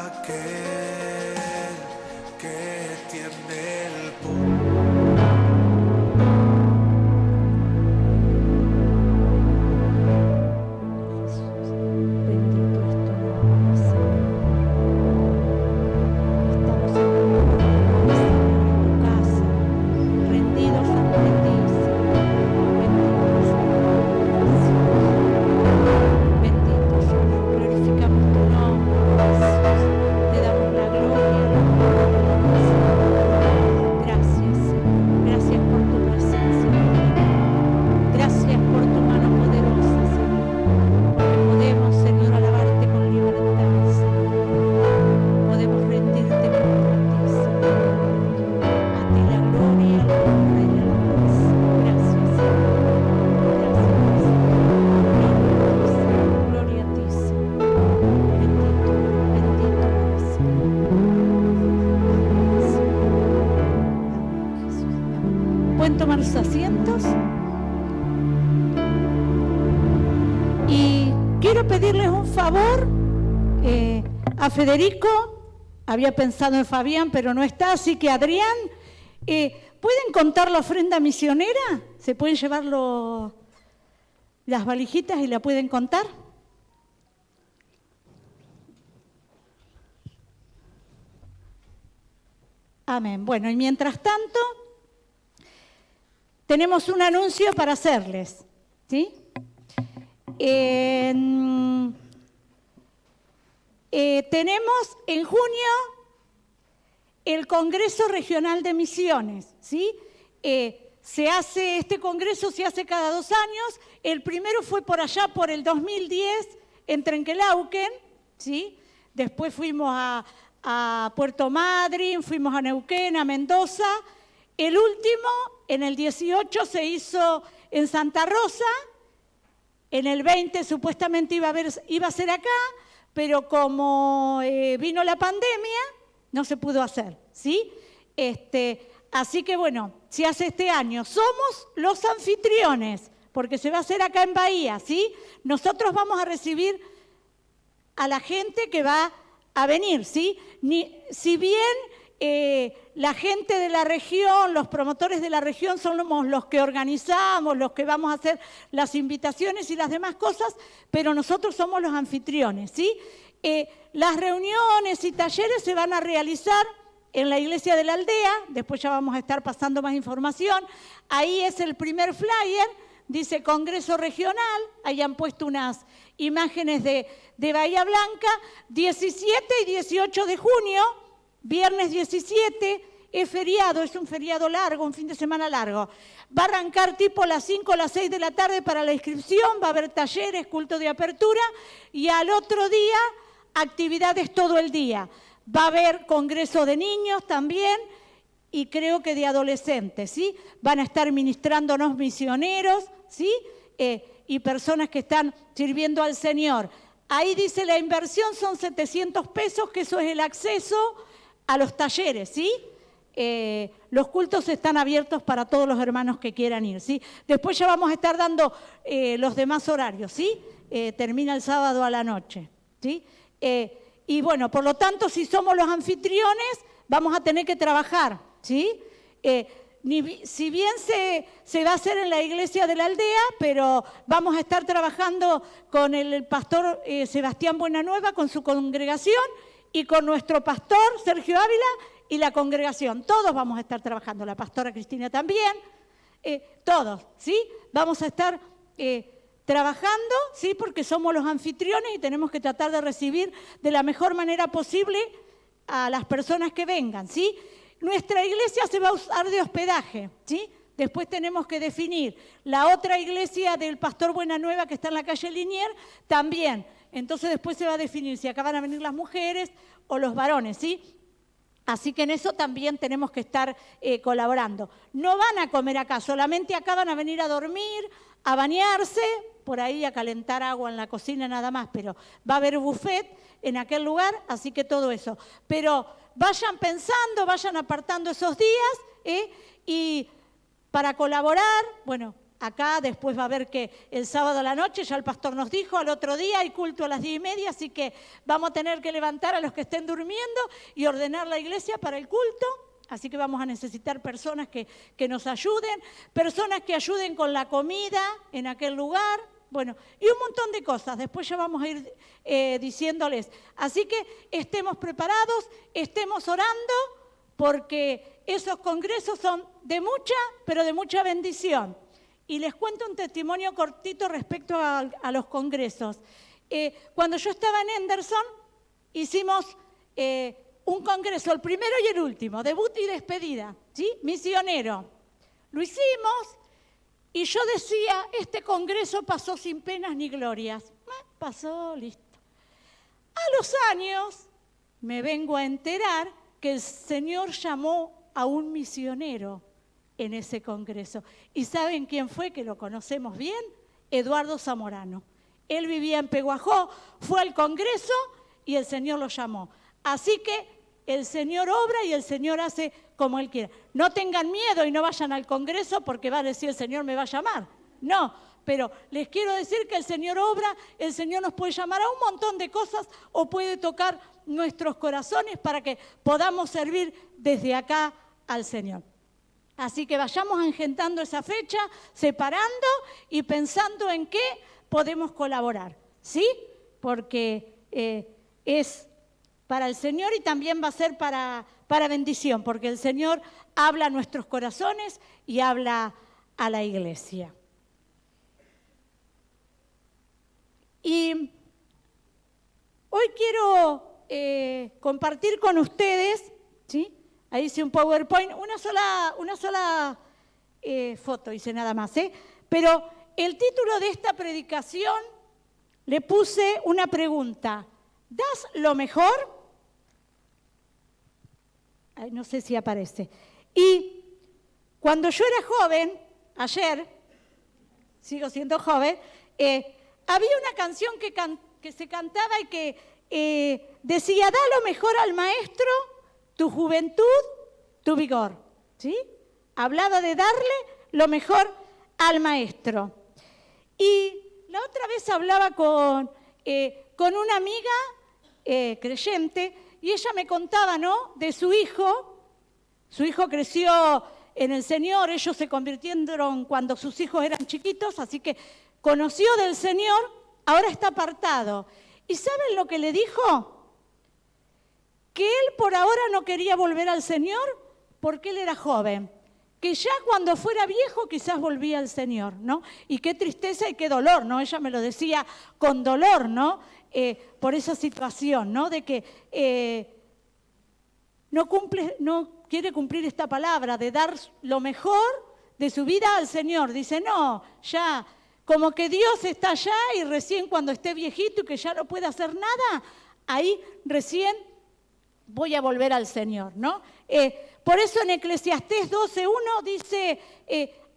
aquel que tiene el poder. Tomar sus asientos y quiero pedirles un favor a Federico. Había pensado en Fabián, pero no está, así que Adrián, ¿pueden contar la ofrenda misionera? ¿Se pueden llevar las valijitas y la pueden contar? Amén. Bueno, y mientras tanto tenemos un anuncio para hacerles, ¿sí? Tenemos en junio el Congreso Regional de Misiones, ¿sí? Este congreso se hace cada 2 años. El primero fue por allá, por el 2010, en Trenquelauquen, ¿sí? Después fuimos a Puerto Madryn, fuimos a Neuquén, a Mendoza. El último, en el 18, se hizo en Santa Rosa. En el 20 supuestamente iba a ser acá, pero como vino la pandemia, no se pudo hacer, ¿sí? Así que bueno, se hace este año. Somos los anfitriones, porque se va a hacer acá en Bahía, ¿sí? Nosotros vamos a recibir a la gente que va a venir, ¿sí? Si bien la gente de la región, los promotores de la región somos los que organizamos, los que vamos a hacer las invitaciones y las demás cosas, pero nosotros somos los anfitriones, ¿sí? Las reuniones y talleres se van a realizar en la iglesia de la aldea. Después ya vamos a estar pasando más información. Ahí es el primer flyer, dice Congreso Regional, ahí han puesto unas imágenes de Bahía Blanca, 17 y 18 de junio, viernes 17, es feriado, es un feriado largo, un fin de semana largo. Va a arrancar tipo las 5 o las 6 de la tarde para la inscripción, va a haber talleres, culto de apertura, y al otro día, actividades todo el día. Va a haber congreso de niños también, y creo que de adolescentes, ¿sí? Van a estar ministrándonos misioneros, ¿sí? Y personas que están sirviendo al Señor. Ahí dice la inversión son 700 pesos, que eso es el acceso a los talleres, ¿sí? Los cultos están abiertos para todos los hermanos que quieran ir, ¿sí? Después ya vamos a estar dando los demás horarios, ¿sí? Termina el sábado a la noche, ¿sí? Y bueno, por lo tanto, si somos los anfitriones, vamos a tener que trabajar, ¿sí? Si bien se va a hacer en la iglesia de la aldea, pero vamos a estar trabajando con el pastor Sebastián Buenanueva, con su congregación, y con nuestro pastor Sergio Ávila y la congregación. Todos vamos a estar trabajando, la pastora Cristina también, todos, ¿sí? Vamos a estar trabajando, ¿sí? Porque somos los anfitriones y tenemos que tratar de recibir de la mejor manera posible a las personas que vengan, ¿sí? Nuestra iglesia se va a usar de hospedaje, ¿sí? Después tenemos que definir la otra iglesia del pastor Buenanueva, que está en la calle Linier, también. Entonces después se va a definir si acá van a venir las mujeres o los varones, ¿sí? Así que en eso también tenemos que estar colaborando. No van a comer acá, solamente acá van a venir a dormir, a bañarse, por ahí a calentar agua en la cocina nada más, pero va a haber buffet en aquel lugar, así que todo eso. Pero vayan pensando, vayan apartando esos días, y para colaborar, bueno, acá, después va a haber que el sábado a la noche, ya el pastor nos dijo, al otro día hay culto a las 10:30, así que vamos a tener que levantar a los que estén durmiendo y ordenar la iglesia para el culto. Así que vamos a necesitar personas que nos ayuden, personas que ayuden con la comida en aquel lugar, bueno, y un montón de cosas. Después ya vamos a ir diciéndoles. Así que estemos preparados, estemos orando, porque esos congresos son de mucha, pero de mucha bendición. Y les cuento un testimonio cortito respecto a los congresos. Cuando yo estaba en Henderson, hicimos un congreso, el primero y el último, debut y despedida, ¿sí? Misionero. Lo hicimos y yo decía, este congreso pasó sin penas ni glorias. Pasó, listo. A los años me vengo a enterar que el Señor llamó a un misionero en ese congreso. ¿Y saben quién fue? Que lo conocemos bien, Eduardo Zamorano. Él vivía en Peguajó, fue al congreso y el Señor lo llamó. Así que el Señor obra y el Señor hace como Él quiera. No tengan miedo y no vayan al congreso porque va a decir el Señor me va a llamar. No, pero les quiero decir que el Señor obra, el Señor nos puede llamar a un montón de cosas o puede tocar nuestros corazones para que podamos servir desde acá al Señor. Así que vayamos agentando esa fecha, separando y pensando en qué podemos colaborar, ¿sí? Porque es para el Señor y también va a ser para bendición, porque el Señor habla a nuestros corazones y habla a la iglesia. Y hoy quiero compartir con ustedes, ¿sí? Ahí hice un PowerPoint, una sola foto hice nada más, pero el título de esta predicación le puse una pregunta: ¿das lo mejor? Ay, no sé si aparece. Y cuando yo era joven, ayer, sigo siendo joven, había una canción que se cantaba y que decía, da lo mejor al maestro, tu juventud, tu vigor. ¿Sí? Hablaba de darle lo mejor al maestro. Y la otra vez hablaba con una amiga creyente y ella me contaba, ¿no?, de su hijo. Su hijo creció en el Señor, ellos se convirtieron cuando sus hijos eran chiquitos, así que conoció del Señor, ahora está apartado. ¿Y saben lo que le dijo? Que él por ahora no quería volver al Señor porque él era joven, que ya cuando fuera viejo quizás volvía al Señor, ¿no? Y qué tristeza y qué dolor, ¿no? Ella me lo decía con dolor, ¿no? Por esa situación, ¿no? De que no quiere cumplir esta palabra de dar lo mejor de su vida al Señor. Dice, no, ya, como que Dios está allá y recién cuando esté viejito y que ya no puede hacer nada, ahí recién voy a volver al Señor, ¿no? Por eso en Eclesiastés 12:1 dice,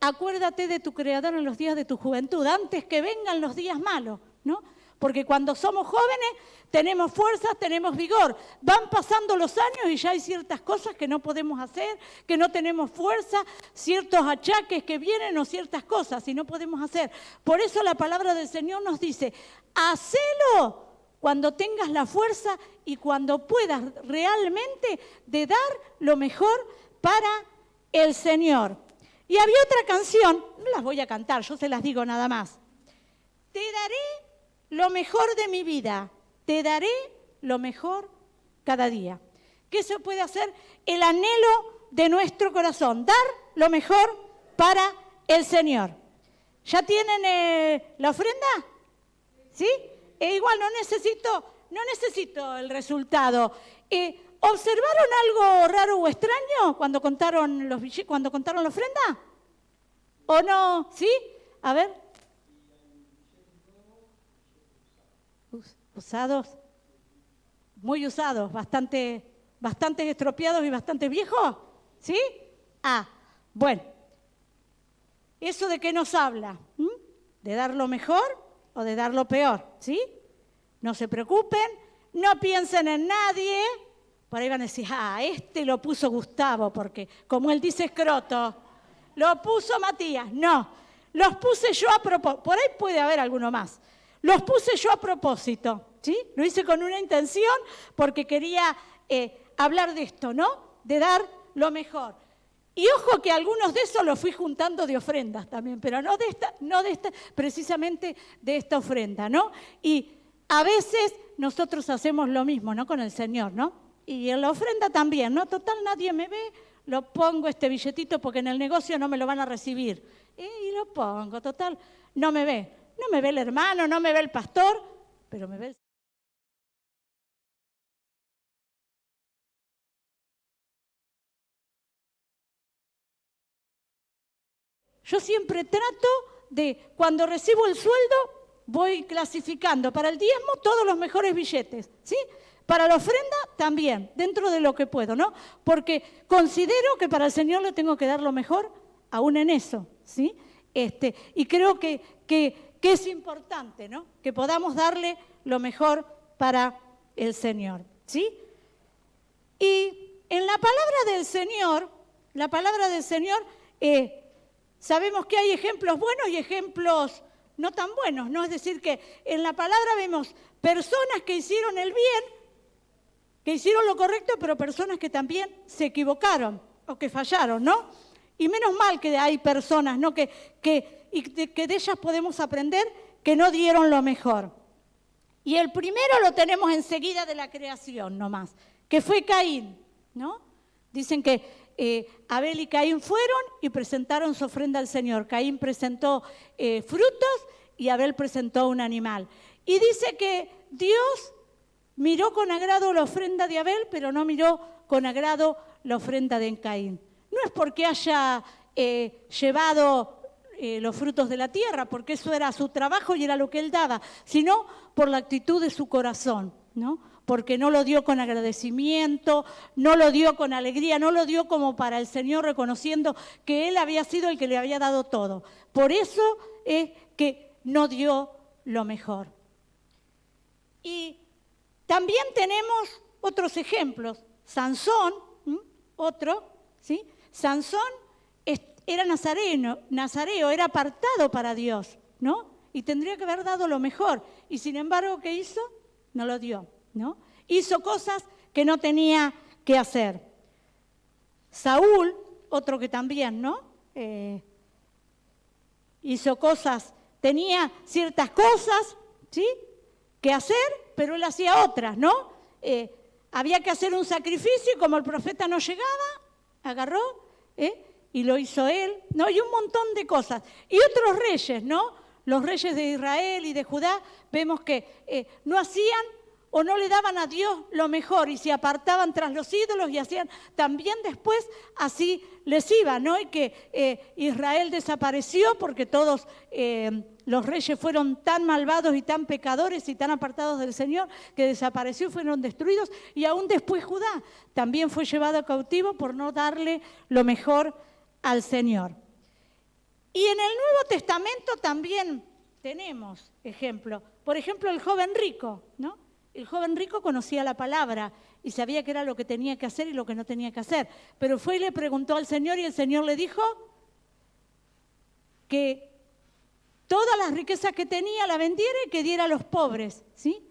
acuérdate de tu Creador en los días de tu juventud, antes que vengan los días malos, ¿no? Porque cuando somos jóvenes tenemos fuerzas, tenemos vigor. Van pasando los años y ya hay ciertas cosas que no podemos hacer, que no tenemos fuerza, ciertos achaques que vienen o ciertas cosas y no podemos hacer. Por eso la palabra del Señor nos dice, hacelo cuando tengas la fuerza y cuando puedas realmente de dar lo mejor para el Señor. Y había otra canción, no las voy a cantar, yo se las digo nada más. Te daré lo mejor de mi vida, te daré lo mejor cada día. Que eso puede hacer el anhelo de nuestro corazón, dar lo mejor para el Señor. ¿Ya tienen la ofrenda? ¿Sí? Igual no necesito el resultado. ¿Observaron algo raro o extraño cuando contaron la ofrenda? ¿O no? ¿Sí? A ver. Usados, muy usados, bastante estropeados y bastante viejos, ¿sí? Bueno, ¿eso de qué nos habla? ¿De dar lo mejor o de dar lo peor? ¿Sí? No se preocupen, no piensen en nadie, por ahí van a decir, este lo puso Gustavo, porque como él dice escroto, lo puso Matías. No, Los puse yo a propósito, por ahí puede haber alguno más. Los puse yo a propósito, ¿sí? Lo hice con una intención porque quería hablar de esto, ¿no? De dar lo mejor. Y ojo que algunos de esos los fui juntando de ofrendas también, pero no de esta, precisamente de esta ofrenda, ¿no? Y a veces nosotros hacemos lo mismo, ¿no? Con el Señor, ¿no? Y en la ofrenda también, ¿no? Total, nadie me ve, lo pongo este billetito porque en el negocio no me lo van a recibir. Y lo pongo, total, no me ve. No me ve el hermano, no me ve el pastor, pero me ve el... Yo siempre trato de, cuando recibo el sueldo, voy clasificando para el diezmo todos los mejores billetes, ¿sí? Para la ofrenda también, dentro de lo que puedo, ¿no? Porque considero que para el Señor le tengo que dar lo mejor, aún en eso, ¿sí? Y creo que es importante, ¿no? Que podamos darle lo mejor para el Señor, ¿sí? Y en la palabra del Señor, sabemos que hay ejemplos buenos y ejemplos no tan buenos, ¿no? Es decir, que en la palabra vemos personas que hicieron el bien, que hicieron lo correcto, pero personas que también se equivocaron o que fallaron, ¿no? Y menos mal que hay personas, ¿no? Que de ellas podemos aprender que no dieron lo mejor. Y el primero lo tenemos enseguida de la creación nomás, que fue Caín, ¿no? Dicen que Abel y Caín fueron y presentaron su ofrenda al Señor. Caín presentó frutos y Abel presentó un animal. Y dice que Dios miró con agrado la ofrenda de Abel, pero no miró con agrado la ofrenda de Caín. No es porque haya llevado los frutos de la tierra, porque eso era su trabajo y era lo que él daba, sino por la actitud de su corazón, ¿no? Porque no lo dio con agradecimiento, no lo dio con alegría, no lo dio como para el Señor reconociendo que Él había sido el que le había dado todo. Por eso es que no dio lo mejor. Y también tenemos otros ejemplos. Sansón, otro, ¿sí? Sansón era nazareo, era apartado para Dios, ¿no? Y tendría que haber dado lo mejor. Y sin embargo, ¿qué hizo? No lo dio, ¿no? Hizo cosas que no tenía que hacer. Saúl, otro que también, ¿no? Hizo cosas, tenía ciertas cosas, ¿sí? Que hacer, pero él hacía otras, ¿no? Había que hacer un sacrificio y como el profeta no llegaba, agarró, y lo hizo él, ¿no? Y un montón de cosas. Y otros reyes, ¿no? Los reyes de Israel y de Judá, vemos que no hacían o no le daban a Dios lo mejor y se apartaban tras los ídolos y hacían también después así les iba, ¿no? Y que Israel desapareció porque todos los reyes fueron tan malvados y tan pecadores y tan apartados del Señor que desapareció y fueron destruidos. Y aún después Judá también fue llevado cautivo por no darle lo mejor al Señor. Y en el Nuevo Testamento también tenemos ejemplos. Por ejemplo, el joven rico, ¿no? El joven rico conocía la palabra y sabía qué era lo que tenía que hacer y lo que no tenía que hacer. Pero fue y le preguntó al Señor y el Señor le dijo que todas las riquezas que tenía la vendiera y que diera a los pobres, ¿sí?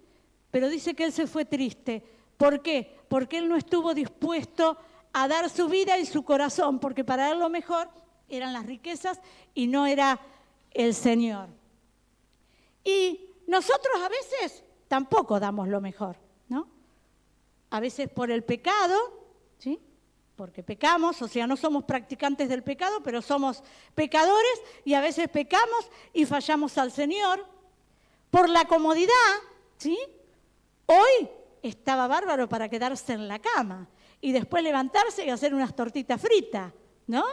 Pero dice que él se fue triste. ¿Por qué? Porque él no estuvo dispuesto a dar su vida y su corazón, porque para él lo mejor eran las riquezas y no era el Señor. Y nosotros a veces tampoco damos lo mejor, ¿no? A veces por el pecado, ¿sí? Porque pecamos, o sea, no somos practicantes del pecado, pero somos pecadores y a veces pecamos y fallamos al Señor. Por la comodidad, ¿sí? Hoy estaba bárbaro para quedarse en la cama y después levantarse y hacer unas tortitas fritas, ¿no?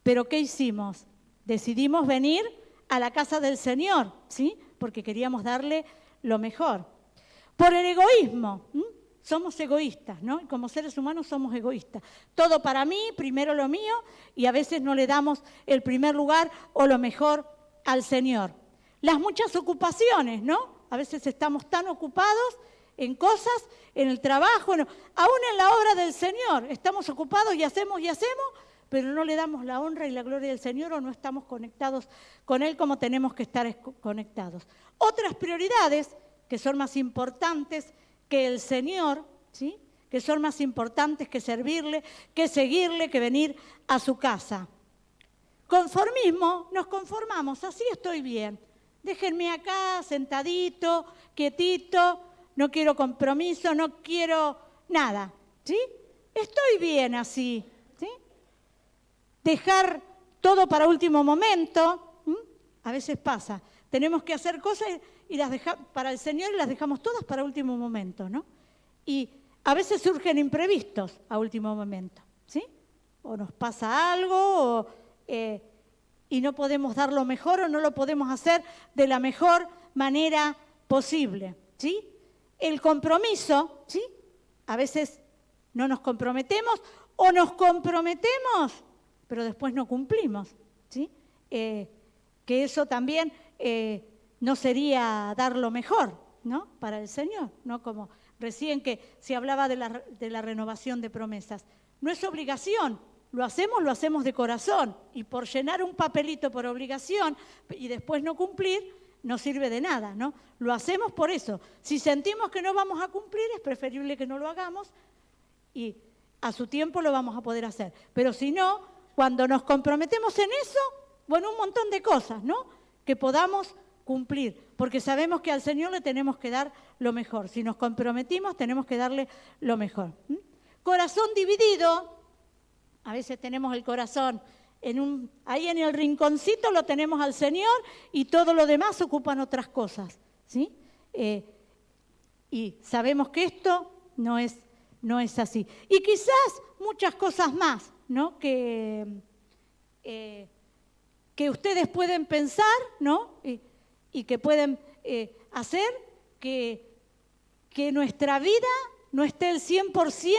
Pero ¿qué hicimos? Decidimos venir a la casa del Señor, ¿sí? Porque queríamos darle lo mejor. Por el egoísmo, somos egoístas, ¿no? Y como seres humanos somos egoístas. Todo para mí, primero lo mío, y a veces no le damos el primer lugar o lo mejor al Señor. Las muchas ocupaciones, ¿no? A veces estamos tan ocupados en cosas, en el trabajo, aún en la obra del Señor. Estamos ocupados y hacemos, pero no le damos la honra y la gloria al Señor o no estamos conectados con Él como tenemos que estar conectados. Otras prioridades que son más importantes que el Señor, ¿sí?, que son más importantes que servirle, que seguirle, que venir a su casa. Conformismo, nos conformamos, así estoy bien. Déjenme acá sentadito, quietito, no quiero compromiso, no quiero nada, ¿sí? Estoy bien así, ¿sí? Dejar todo para último momento, a veces pasa. Tenemos que hacer cosas y las dejamos para el Señor y las dejamos todas para último momento, ¿no? Y a veces surgen imprevistos a último momento, ¿sí? O nos pasa algo, y no podemos dar lo mejor o no lo podemos hacer de la mejor manera posible, ¿sí? El compromiso, ¿sí? A veces no nos comprometemos o nos comprometemos, pero después no cumplimos, ¿sí? Que eso también no sería dar lo mejor, ¿no?, para el Señor, ¿no? Como recién que se hablaba de la renovación de promesas. No es obligación, lo hacemos de corazón, y por llenar un papelito por obligación y después no cumplir, no sirve de nada, ¿no? Lo hacemos por eso. Si sentimos que no vamos a cumplir, es preferible que no lo hagamos y a su tiempo lo vamos a poder hacer. Pero si no, cuando nos comprometemos en eso, bueno, un montón de cosas, ¿no?, que podamos cumplir, porque sabemos que al Señor le tenemos que dar lo mejor. Si nos comprometimos, tenemos que darle lo mejor. Corazón dividido, a veces tenemos el corazón ahí en el rinconcito lo tenemos al Señor y todo lo demás ocupan otras cosas, ¿sí? Y sabemos que esto no es así. Y quizás muchas cosas más, ¿no?, que ustedes pueden pensar, ¿no?, y que pueden hacer que nuestra vida no esté el 100%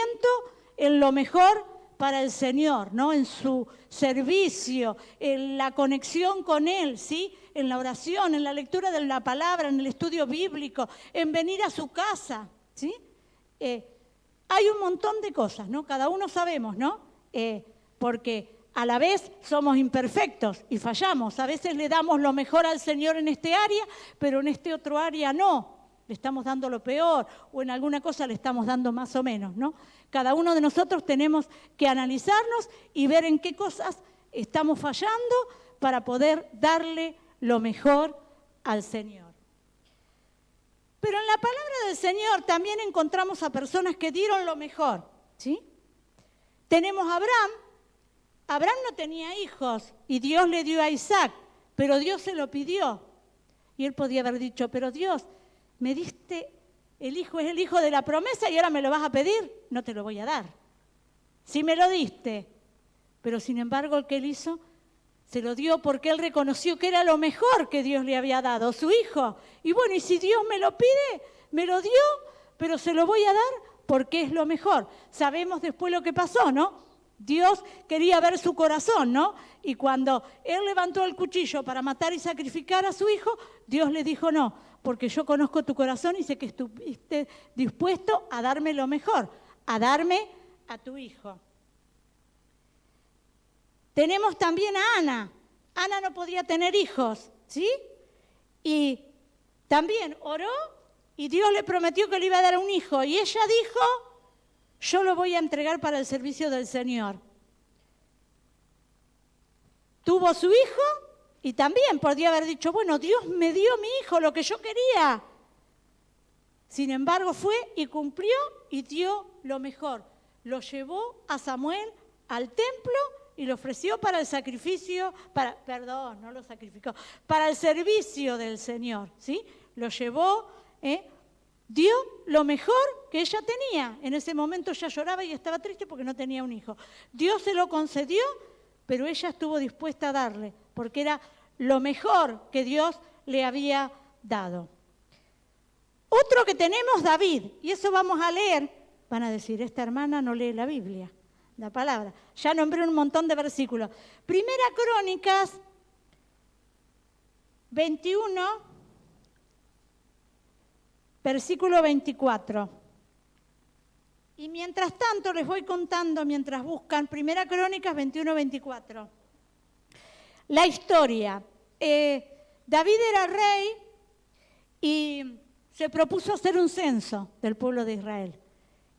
en lo mejor para el Señor, ¿no?, en su servicio, en la conexión con Él, ¿sí?, en la oración, en la lectura de la palabra, en el estudio bíblico, en venir a su casa, ¿sí? Hay un montón de cosas, ¿no? Cada uno sabemos, ¿no? Porque a la vez somos imperfectos y fallamos. A veces le damos lo mejor al Señor en este área, pero en este otro área no. Le estamos dando lo peor o en alguna cosa le estamos dando más o menos, ¿no? Cada uno de nosotros tenemos que analizarnos y ver en qué cosas estamos fallando para poder darle lo mejor al Señor. Pero en la palabra del Señor también encontramos a personas que dieron lo mejor, ¿sí? Tenemos a Abraham. Abraham no tenía hijos y Dios le dio a Isaac, pero Dios se lo pidió. Y él podía haber dicho, pero Dios, me diste el hijo, es el hijo de la promesa y ahora me lo vas a pedir, no te lo voy a dar. Sí me lo diste, pero sin embargo el que él hizo, se lo dio porque él reconoció que era lo mejor que Dios le había dado, su hijo. Y bueno, y si Dios me lo pide, me lo dio, pero se lo voy a dar porque es lo mejor. Sabemos después lo que pasó, ¿no? Dios quería ver su corazón, ¿no? Y cuando él levantó el cuchillo para matar y sacrificar a su hijo, Dios le dijo, no, porque yo conozco tu corazón y sé que estuviste dispuesto a darme lo mejor, a darme a tu hijo. Tenemos también a Ana. Ana no podía tener hijos, ¿sí? Y también oró y Dios le prometió que le iba a dar un hijo. Y ella dijo, yo lo voy a entregar para el servicio del Señor. Tuvo su hijo y también podría haber dicho, bueno, Dios me dio mi hijo, lo que yo quería. Sin embargo, fue y cumplió y dio lo mejor. Lo llevó a Samuel al templo y lo ofreció para el sacrificio, no lo sacrificó, para el servicio del Señor, ¿sí? Lo llevó, dio lo mejor que ella tenía. En ese momento ella lloraba y estaba triste porque no tenía un hijo. Dios se lo concedió, pero ella estuvo dispuesta a darle, porque era lo mejor que Dios le había dado. Otro que tenemos, David, y eso vamos a leer. Van a decir, esta hermana no lee la Biblia, la palabra. Ya nombré un montón de versículos. Primera Crónicas 21, versículo 24. Y mientras tanto les voy contando, mientras buscan, 1 Crónicas 21-24. La historia. David era rey y se propuso hacer un censo del pueblo de Israel.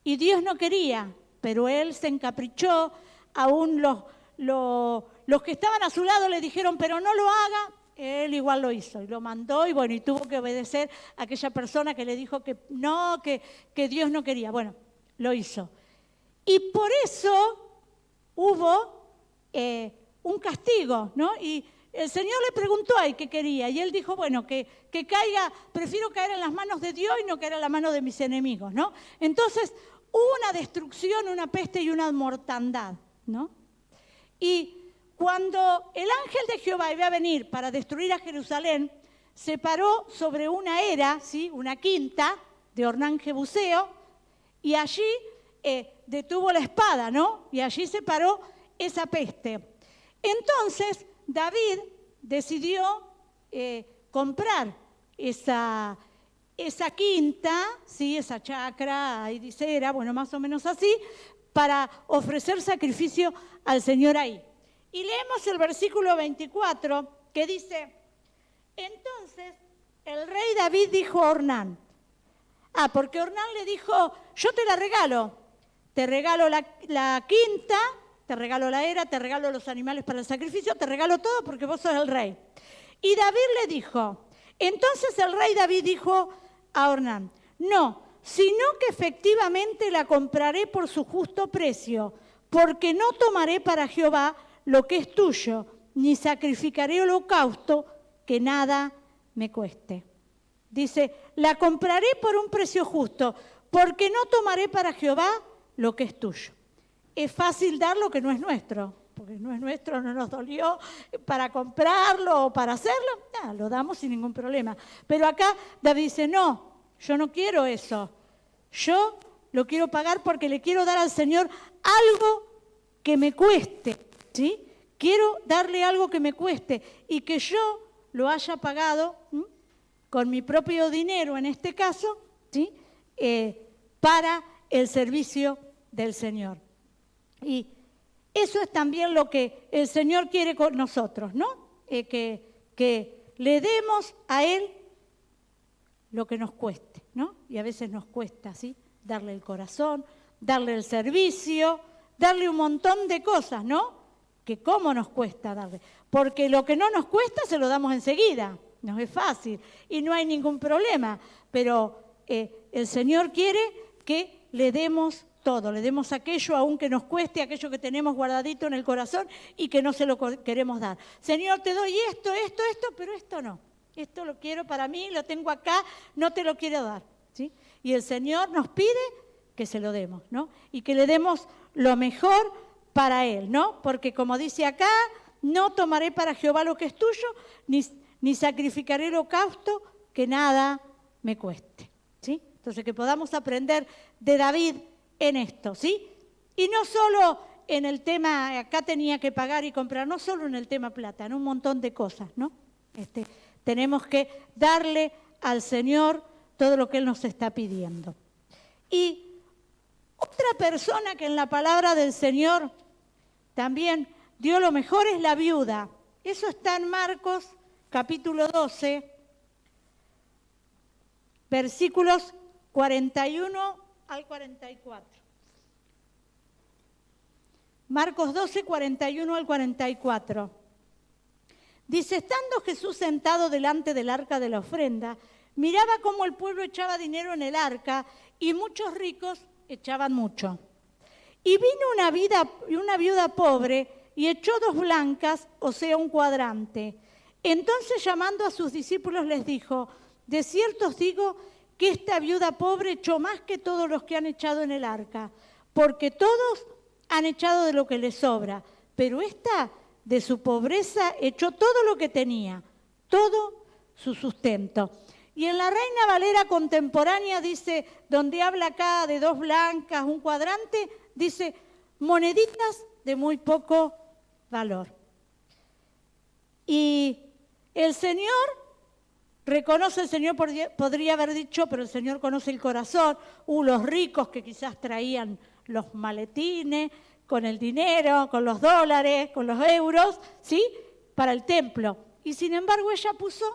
Y Dios no quería, pero él se encaprichó. Aún los que estaban a su lado le dijeron, pero no lo haga. Él igual lo hizo y lo mandó y bueno, y tuvo que obedecer a aquella persona que le dijo que no, que Dios no quería. Bueno, lo hizo. Y por eso hubo un castigo, ¿no? Y el Señor le preguntó a él qué quería y él dijo, bueno, que caiga, prefiero caer en las manos de Dios y no caer en las manos de mis enemigos, ¿no? Entonces hubo una destrucción, una peste y una mortandad, ¿no? Y cuando el ángel de Jehová iba a venir para destruir a Jerusalén, se paró sobre una era, ¿sí? Una quinta de Ornán Jebuseo, y allí detuvo la espada, ¿no? Y allí se paró esa peste. Entonces David decidió comprar esa quinta, ¿sí? Esa chacra, ahí dice era, bueno, más o menos así, para ofrecer sacrificio al Señor ahí. Y leemos el versículo 24 que dice, entonces el rey David dijo a Ornán, porque Ornán le dijo, yo te regalo la quinta, te regalo la era, te regalo los animales para el sacrificio, te regalo todo porque vos sos el rey. Y David le dijo, entonces el rey David dijo a Ornán, no, sino que efectivamente la compraré por su justo precio, porque no tomaré para Jehová lo que es tuyo, ni sacrificaré holocausto que nada me cueste. Dice, la compraré por un precio justo, porque no tomaré para Jehová lo que es tuyo. Es fácil dar lo que no es nuestro, porque no es nuestro, no nos dolió para comprarlo o para hacerlo, lo damos sin ningún problema. Pero acá David dice, no, yo no quiero eso. Yo lo quiero pagar porque le quiero dar al Señor algo que me cueste, ¿sí? Quiero darle algo que me cueste y que yo lo haya pagado con mi propio dinero, en este caso, ¿sí? Para el servicio del Señor. Y eso es también lo que el Señor quiere con nosotros, ¿no? Que le demos a Él lo que nos cueste, ¿no? Y a veces nos cuesta, ¿sí? Darle el corazón, darle el servicio, darle un montón de cosas, ¿no? Que cómo nos cuesta darle. Porque lo que no nos cuesta se lo damos enseguida, nos es fácil y no hay ningún problema. Pero el Señor quiere que le demos todo, le demos aquello aún que nos cueste, aquello que tenemos guardadito en el corazón y que no se lo queremos dar. Señor, te doy esto, pero esto no. Esto lo quiero para mí, lo tengo acá, no te lo quiero dar, ¿sí? Y el Señor nos pide que se lo demos, ¿no? Y que le demos lo mejor para Él, ¿no? Porque como dice acá, no tomaré para Jehová lo que es tuyo, ni sacrificaré el holocausto que nada me cueste, ¿sí? Entonces que podamos aprender de David en esto, ¿sí? Y no solo en el tema, acá tenía que pagar y comprar, no solo en el tema plata, en un montón de cosas, ¿no? Tenemos que darle al Señor todo lo que Él nos está pidiendo. Y otra persona que en la palabra del Señor también dio lo mejor es la viuda. Eso está en Marcos capítulo 12, versículos 41 al 44. Marcos 12, 41 al 44. Dice, estando Jesús sentado delante del arca de la ofrenda, miraba cómo el pueblo echaba dinero en el arca y muchos ricos echaban mucho. Y vino una viuda pobre y echó 2 blancas, o sea, un cuadrante. Entonces, llamando a sus discípulos, les dijo, de cierto os digo que esta viuda pobre echó más que todos los que han echado en el arca, porque todos han echado de lo que les sobra, pero esta de su pobreza echó todo lo que tenía, todo su sustento. Y en la Reina Valera contemporánea dice, donde habla acá de 2 blancas, un cuadrante, dice moneditas de muy poco valor. Y el Señor Reconoce el Señor, podría haber dicho, pero el Señor conoce el corazón. Los ricos que quizás traían los maletines con el dinero, con los dólares, con los euros, ¿sí? Para el templo. Y sin embargo ella puso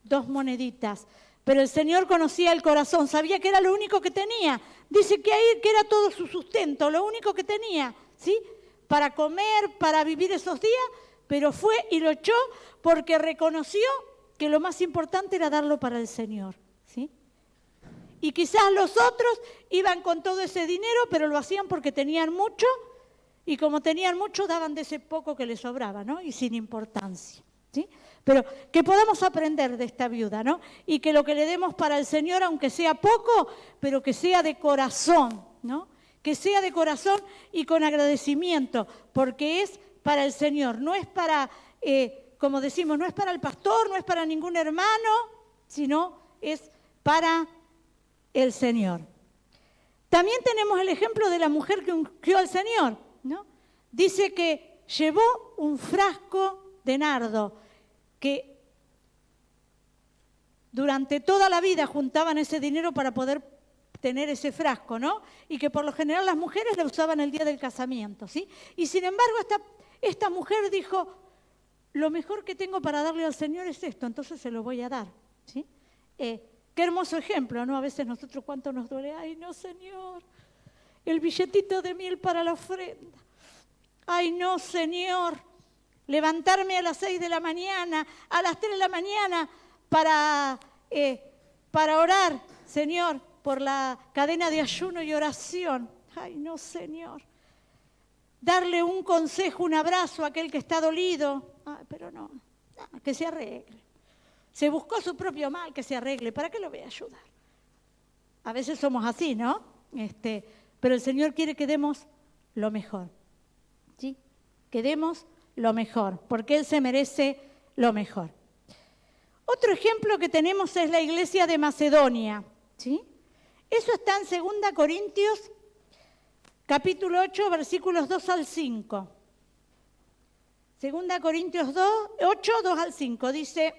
2 moneditas. Pero el Señor conocía el corazón, sabía que era lo único que tenía. Dice que ahí que era todo su sustento, lo único que tenía, ¿sí? Para comer, para vivir esos días, pero fue y lo echó porque reconoció que lo más importante era darlo para el Señor, ¿sí? Y quizás los otros iban con todo ese dinero, pero lo hacían porque tenían mucho, y como tenían mucho, daban de ese poco que les sobraba, ¿no? Y sin importancia, ¿sí? Pero que podamos aprender de esta viuda, ¿no? Y que lo que le demos para el Señor, aunque sea poco, pero que sea de corazón, ¿no? Que sea de corazón y con agradecimiento, porque es para el Señor, no es para, como decimos, no es para el pastor, no es para ningún hermano, sino es para el Señor. También tenemos el ejemplo de la mujer que ungió al Señor, ¿no? Dice que llevó un frasco de nardo, que durante toda la vida juntaban ese dinero para poder tener ese frasco, ¿no? Y que por lo general las mujeres lo usaban el día del casamiento, ¿sí? Y sin embargo esta mujer dijo, lo mejor que tengo para darle al Señor es esto, entonces se lo voy a dar, ¿sí? Qué hermoso ejemplo, ¿no? A veces nosotros cuánto nos duele, ay no Señor, el billetito de miel para la ofrenda, ay no Señor, levantarme a las 6 de la mañana, a las 3 de la mañana para orar, Señor, por la cadena de ayuno y oración. Ay, no, Señor. Darle un consejo, un abrazo a aquel que está dolido. Ay, pero no, que se arregle. Se buscó su propio mal, que se arregle. ¿Para qué lo voy a ayudar? A veces somos así, ¿no? Pero el Señor quiere que demos lo mejor, ¿sí? Que demos lo mejor, porque Él se merece lo mejor. Otro ejemplo que tenemos es la iglesia de Macedonia, ¿sí? Eso está en 2 Corintios, capítulo 8, versículos 2 al 5. 2 Corintios 8, 2 al 5, dice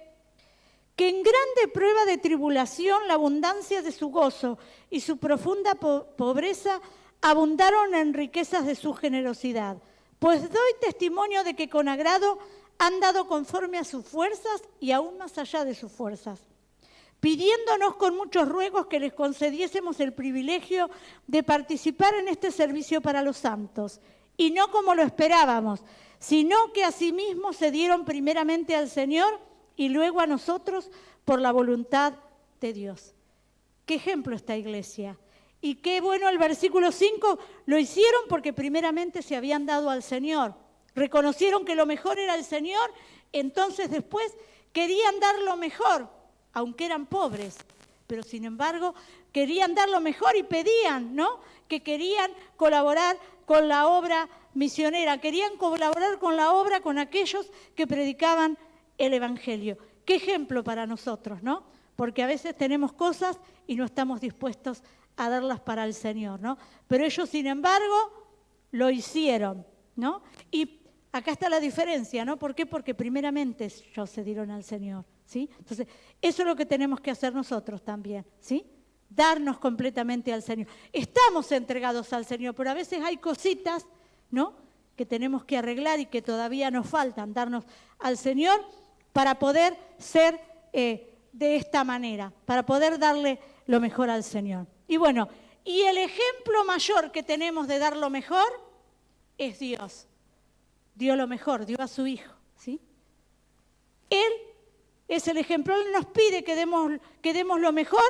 que en grande prueba de tribulación la abundancia de su gozo y su profunda pobreza abundaron en riquezas de su generosidad. Pues doy testimonio de que con agrado han dado conforme a sus fuerzas y aún más allá de sus fuerzas, pidiéndonos con muchos ruegos que les concediésemos el privilegio de participar en este servicio para los santos, y no como lo esperábamos, sino que asimismo se dieron primeramente al Señor y luego a nosotros por la voluntad de Dios. ¿Qué ejemplo esta iglesia? Y qué bueno el versículo 5, lo hicieron porque primeramente se habían dado al Señor. Reconocieron que lo mejor era el Señor, entonces después querían dar lo mejor, aunque eran pobres. Pero sin embargo, querían dar lo mejor y pedían, ¿no? Que querían colaborar con la obra misionera, querían colaborar con la obra con aquellos que predicaban el Evangelio. Qué ejemplo para nosotros, ¿no? Porque a veces tenemos cosas y no estamos dispuestos a darlas para el Señor, ¿no? Pero ellos, sin embargo, lo hicieron, ¿no? Y acá está la diferencia, ¿no? ¿Por qué? Porque primeramente ellos se dieron al Señor, ¿sí? Entonces, eso es lo que tenemos que hacer nosotros también, ¿sí? Darnos completamente al Señor. Estamos entregados al Señor, pero a veces hay cositas, ¿no? Que tenemos que arreglar y que todavía nos faltan, darnos al Señor para poder ser de esta manera, para poder darle lo mejor al Señor. Y bueno, y el ejemplo mayor que tenemos de dar lo mejor es Dios. Dio lo mejor, dio a su Hijo, ¿sí? Él es el ejemplo, Él nos pide que demos lo mejor,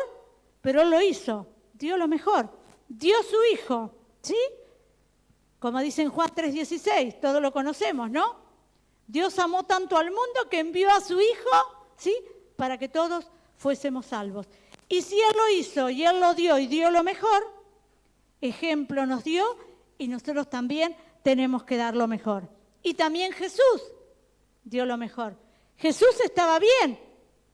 pero Él lo hizo, dio lo mejor, dio su Hijo, ¿sí? Como dice en Juan 3:16, todos lo conocemos, ¿no? Dios amó tanto al mundo que envió a su Hijo, ¿sí? Para que todos fuésemos salvos. Y si Él lo hizo y Él lo dio y dio lo mejor, ejemplo nos dio y nosotros también tenemos que dar lo mejor. Y también Jesús dio lo mejor. Jesús estaba bien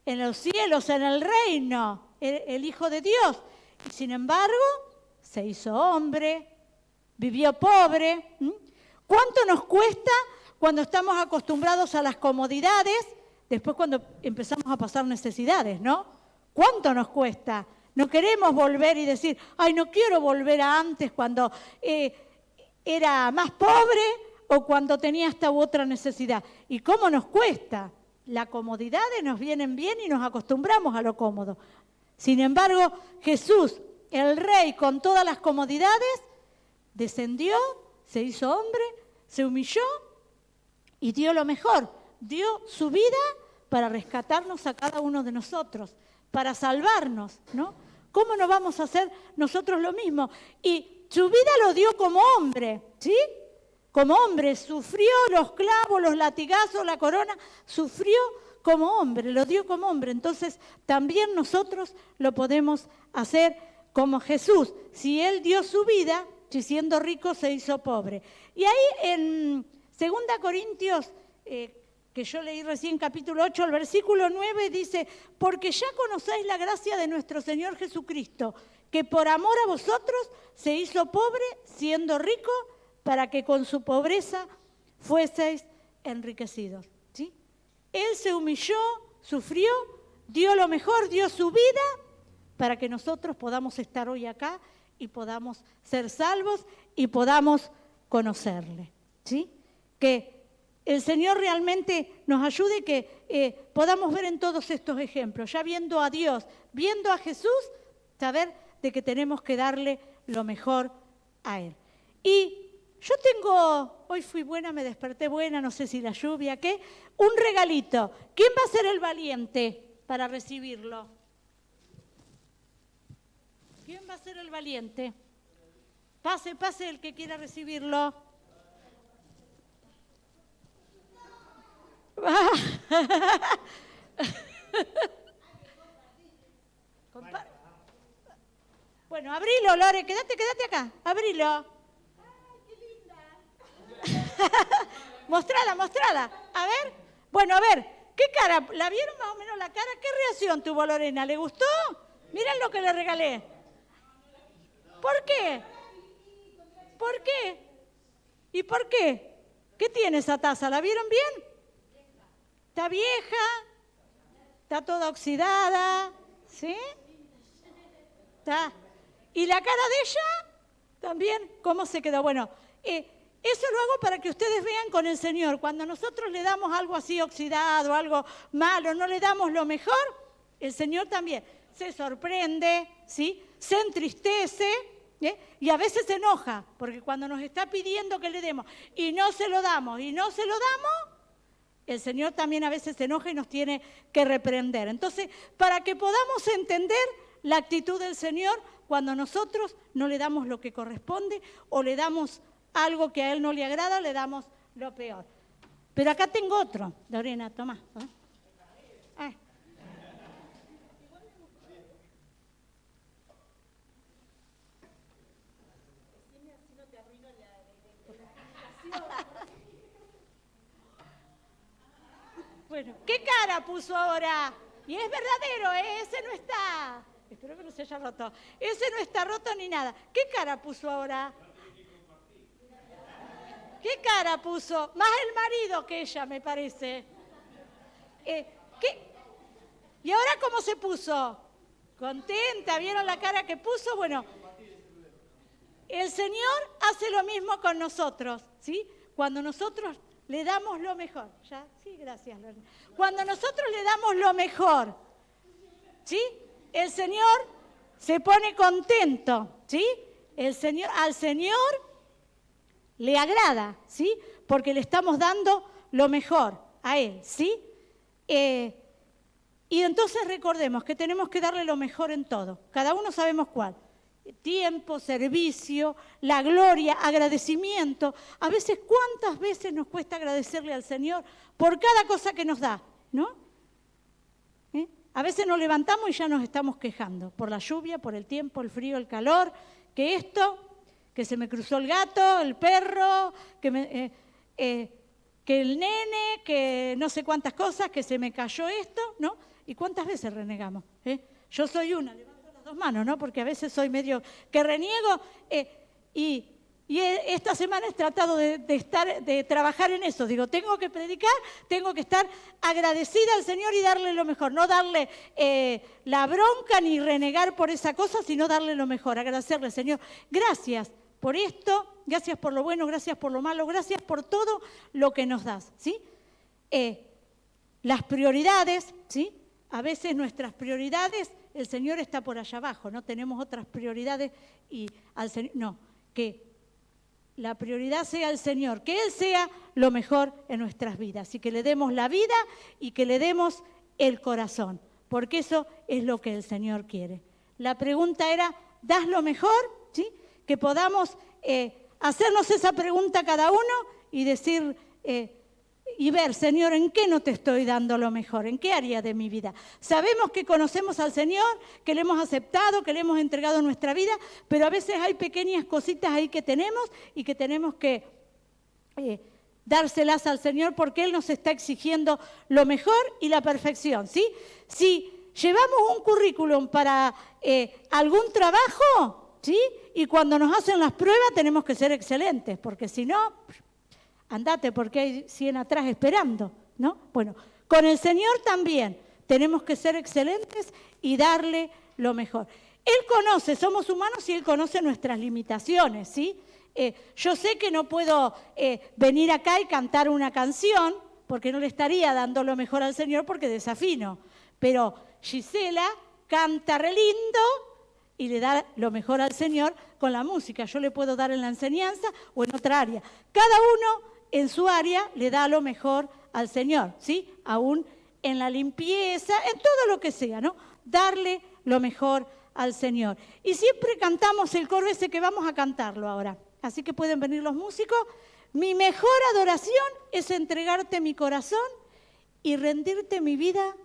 en los cielos, en el reino, el Hijo de Dios. Y sin embargo, se hizo hombre, vivió pobre. ¿Cuánto nos cuesta cuando estamos acostumbrados a las comodidades después cuando empezamos a pasar necesidades, ¿no? ¿Cuánto nos cuesta? No queremos volver y decir, ay, no quiero volver a antes cuando era más pobre o cuando tenía esta u otra necesidad. ¿Y cómo nos cuesta? Las comodidades nos vienen bien y nos acostumbramos a lo cómodo. Sin embargo, Jesús, el Rey con todas las comodidades, descendió, se hizo hombre, se humilló y dio lo mejor. Dio su vida para rescatarnos a cada uno de nosotros, para salvarnos, ¿no? ¿Cómo no vamos a hacer nosotros lo mismo? Y su vida lo dio como hombre, ¿sí? Como hombre, sufrió los clavos, los latigazos, la corona, sufrió como hombre, lo dio como hombre. Entonces, también nosotros lo podemos hacer como Jesús. Si Él dio su vida, si siendo rico se hizo pobre. Y ahí en 2 Corintios, que yo leí recién, capítulo 8, el versículo 9, dice, porque ya conocéis la gracia de nuestro Señor Jesucristo, que por amor a vosotros se hizo pobre, siendo rico, para que con su pobreza fueseis enriquecidos. ¿Sí? Él se humilló, sufrió, dio lo mejor, dio su vida, para que nosotros podamos estar hoy acá y podamos ser salvos y podamos conocerle. ¿Sí? Que el Señor realmente nos ayude, que podamos ver en todos estos ejemplos, ya viendo a Dios, viendo a Jesús, saber de que tenemos que darle lo mejor a Él. Y yo tengo, hoy fui buena, me desperté buena, no sé si la lluvia, ¿qué? Un regalito. ¿Quién va a ser el valiente para recibirlo? ¿Quién va a ser el valiente? Pase, pase el que quiera recibirlo. Bueno, abrilo, Lore, quédate acá, abrilo. Mostrala. A ver, bueno, a ver, ¿qué cara? ¿La vieron más o menos la cara? ¿Qué reacción tuvo Lorena? ¿Le gustó? Miren lo que le regalé. ¿Por qué? ¿Por qué? ¿Y por qué? ¿Qué tiene esa taza? ¿La vieron bien? Está vieja, está toda oxidada, ¿sí? Está. ¿Y la cara de ella? También, ¿cómo se quedó? Bueno, eso lo hago para que ustedes vean con el Señor. Cuando nosotros le damos algo así oxidado, algo malo, no le damos lo mejor, el Señor también se sorprende, ¿sí? Se entristece, y a veces se enoja, porque cuando nos está pidiendo que le demos y no se lo damos, el Señor también a veces se enoja y nos tiene que reprender. Entonces, para que podamos entender la actitud del Señor cuando nosotros no le damos lo que corresponde o le damos algo que a Él no le agrada, le damos lo peor. Pero acá tengo otro. Lorena, toma. Bueno, ¿qué cara puso ahora? Y es verdadero, ese no está. Espero que no se haya roto. Ese no está roto ni nada. ¿Qué cara puso ahora? ¿Qué cara puso? Más el marido que ella, me parece. ¿Qué? ¿Y ahora cómo se puso? ¿Contenta? ¿Vieron la cara que puso? Bueno, el Señor hace lo mismo con nosotros, ¿sí? Cuando nosotros le damos lo mejor. ¿Ya? Sí, gracias, Lorena. Cuando nosotros le damos lo mejor, ¿sí? El Señor se pone contento, ¿sí? Al Señor le agrada, ¿sí? Porque le estamos dando lo mejor a Él, ¿sí? Y entonces recordemos que tenemos que darle lo mejor en todo. Cada uno sabemos cuál. Tiempo, servicio, la gloria, agradecimiento. A veces, ¿cuántas veces nos cuesta agradecerle al Señor por cada cosa que nos da? ¿No? A veces nos levantamos y ya nos estamos quejando por la lluvia, por el tiempo, el frío, el calor, que esto, que se me cruzó el gato, el perro, que el nene, que no sé cuántas cosas, que se me cayó esto, ¿no? ¿Y cuántas veces renegamos? Yo soy una, levanto las dos manos, ¿no? Porque a veces soy medio que reniego y Y esta semana he tratado de trabajar en eso. Digo, tengo que predicar, tengo que estar agradecida al Señor y darle lo mejor. No darle la bronca ni renegar por esa cosa, sino darle lo mejor. Agradecerle, Señor, gracias por esto, gracias por lo bueno, gracias por lo malo, gracias por todo lo que nos das, ¿sí? Las prioridades, ¿sí? A veces nuestras prioridades, el Señor está por allá abajo, no tenemos otras prioridades y al Señor, no, que la prioridad sea el Señor, que Él sea lo mejor en nuestras vidas y que le demos la vida y que le demos el corazón, porque eso es lo que el Señor quiere. La pregunta era, ¿das lo mejor? ¿Sí? Que podamos hacernos esa pregunta cada uno y decir y ver, Señor, ¿en qué no te estoy dando lo mejor? ¿En qué área de mi vida? Sabemos que conocemos al Señor, que le hemos aceptado, que le hemos entregado nuestra vida, pero a veces hay pequeñas cositas ahí que tenemos y que tenemos que dárselas al Señor porque Él nos está exigiendo lo mejor y la perfección, ¿sí? Si llevamos un currículum para algún trabajo, ¿sí? Y cuando nos hacen las pruebas tenemos que ser excelentes, porque si no, andate porque hay 100 atrás esperando, ¿no? Bueno, con el Señor también tenemos que ser excelentes y darle lo mejor. Él conoce, somos humanos y Él conoce nuestras limitaciones, ¿sí? Yo sé que no puedo venir acá y cantar una canción porque no le estaría dando lo mejor al Señor porque desafino, pero Gisela canta re lindo y le da lo mejor al Señor con la música. Yo le puedo dar en la enseñanza o en otra área. Cada uno en su área le da lo mejor al Señor, ¿sí? Aún en la limpieza, en todo lo que sea, ¿no? Darle lo mejor al Señor. Y siempre cantamos el coro ese que vamos a cantarlo ahora. Así que pueden venir los músicos. Mi mejor adoración es entregarte mi corazón y rendirte mi vida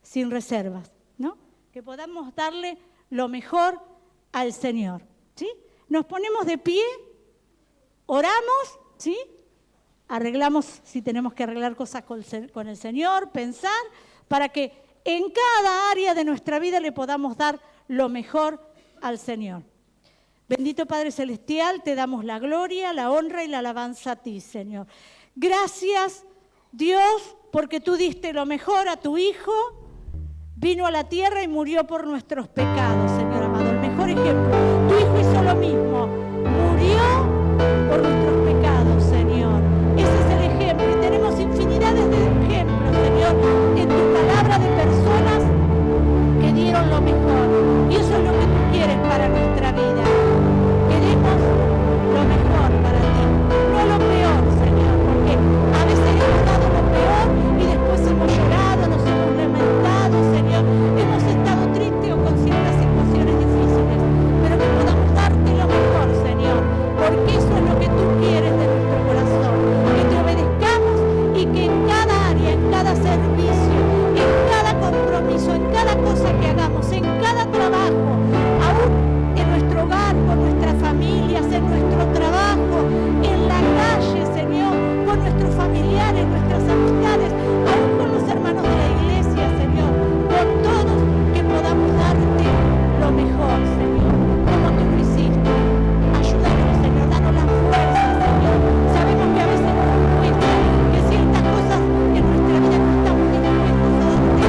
sin reservas, ¿no? Que podamos darle lo mejor al Señor, ¿sí? Nos ponemos de pie, oramos, ¿sí? Arreglamos si tenemos que arreglar cosas con el Señor, pensar, para que en cada área de nuestra vida le podamos dar lo mejor al Señor. Bendito Padre Celestial, te damos la gloria, la honra y la alabanza a ti, Señor. Gracias, Dios, porque tú diste lo mejor a tu Hijo, vino a la tierra y murió por nuestros pecados, Señor amado. El mejor ejemplo, tu Hijo hizo lo mismo, murió por nuestros pecados, Señor. Ese es el ejemplo y tenemos infinidades de ejemplos, Señor, en tu palabra de personas que dieron lo mejor. Y eso es lo que tú quieres para nuestra vida. Queremos lo mejor para ti, no lo peor, Señor, porque a veces hemos dado lo peor y después hemos llorado, nos hemos lamentado, Señor, hemos estado tristes o con ciertas situaciones difíciles, pero que podamos darte lo mejor, Señor, porque eso es lo que tú quieres de nuestro corazón, que te obedezcamos y que en cada área, en cada servicio, en cada compromiso, en cada cosa que hagamos, en cada trabajo, aún en nuestro hogar, con nuestras familias, en nuestro trabajo, en la calle, Señor, con nuestros familiares, nuestras amistades, aún con los hermanos de la iglesia, Señor, con todos, que podamos darte lo mejor, Señor, como tú lo hiciste. Ayúdanos, Señor, danos la fuerza, Señor. Sabemos que a veces nos cuesta, que ciertas cosas en nuestra vida no estamos dispuestos a darte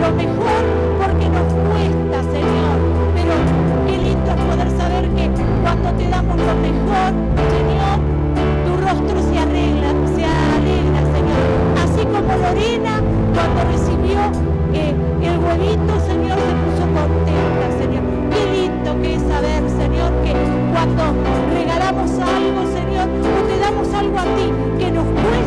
lo mejor porque nos cuesta, Señor, pero qué lindo es poder saber que cuando te damos lo mejor, Señor, tu rostro se alegra, Señor. Así como Lorena, cuando recibió el huevito, Señor, se puso contenta, Señor. Qué lindo que es saber, Señor, que cuando regalamos algo, Señor, o te damos algo a ti que nos cuesta,